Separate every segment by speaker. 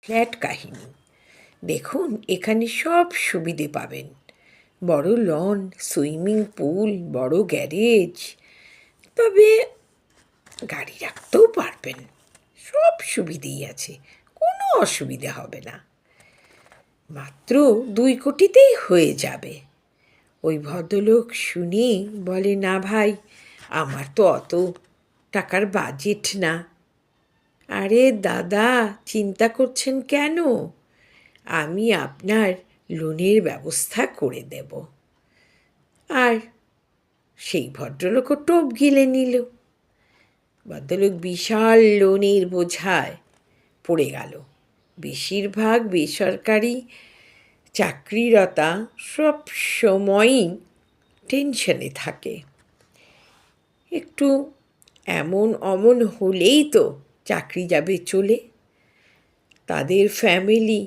Speaker 1: Flat কাহিনী। দেখুন, এখানে সব সুবিধে পাবেন। বড় লন, সুইমিং পুল, বড় গ্যারেজ, তবে গাড়ি রাখতেও পারবেন। সব সুবিধেই আছে, কোনো অসুবিধা হবে না। মাত্র 2 কোটিতেই হয়ে যাবে। ওই ভদ্রলোক শুনে বলে, না ভাই, আমার তো অত টাকার বাজেট না। আরে দাদা, চিন্তা করছেন কেন? আমি আপনার লোনের ব্যবস্থা করে দেব। আর সেই ভদ্রলোকও টোপ গিলে নিল। ভদ্রলোক বিশাল লোনের বোঝায় পড়ে গেল। বেশিরভাগ বেসরকারি চাকরিরতা সব সময়ই টেনশনে থাকে। একটু এমন অমন হলেই তো চাকরি যাবে চলে। তাদের ফ্যামিলি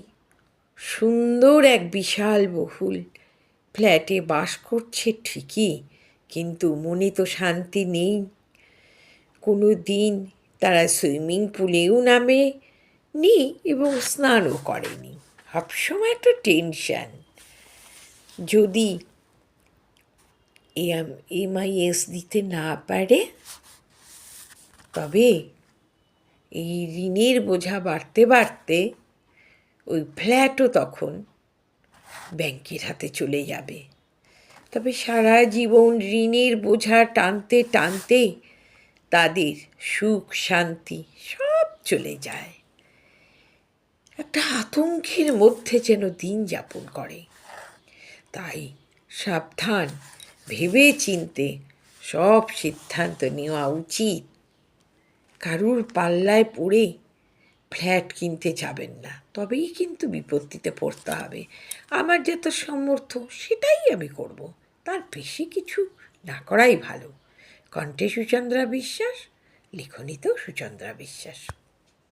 Speaker 1: সুন্দর এক বিশাল বহুল ফ্ল্যাটে বাস করছে ঠিকই, কিন্তু মনে তো শান্তি নেই। কোনো দিন তারা সুইমিং পুলেও নামেনি এবং স্নানও করেনি। সবসময় একটা টেনশন। যদি এমআইএস দিতে না পারে, তবে এই ঋণের বোঝা বাড়তে বাড়তে ওই ফ্ল্যাটও তখন ব্যাংকের হাতে চলে যাবে। তবে সারা জীবন ঋণের বোঝা টানতে টানতে তাদের সুখ শান্তি সব চলে যায়। একটা আতঙ্কের মধ্যে যেন দিন যাপন করে। তাই সাবধান, ভেবে চিনতে সব সিদ্ধান্ত নেওয়া উচিত। কারুর পাল্লায় পড়ে ফ্ল্যাট কিনতে যাবেন না, তবেই কিন্তু বিপত্তিতে পড়তে হবে। আমার যত সামর্থ্য সেটাই আমি করব, তার বেশি কিছু না করাই ভালো। কণ্ঠে সুচন্দ্রা বিশ্বাস, লিখনীতেও সুচন্দ্রা বিশ্বাস।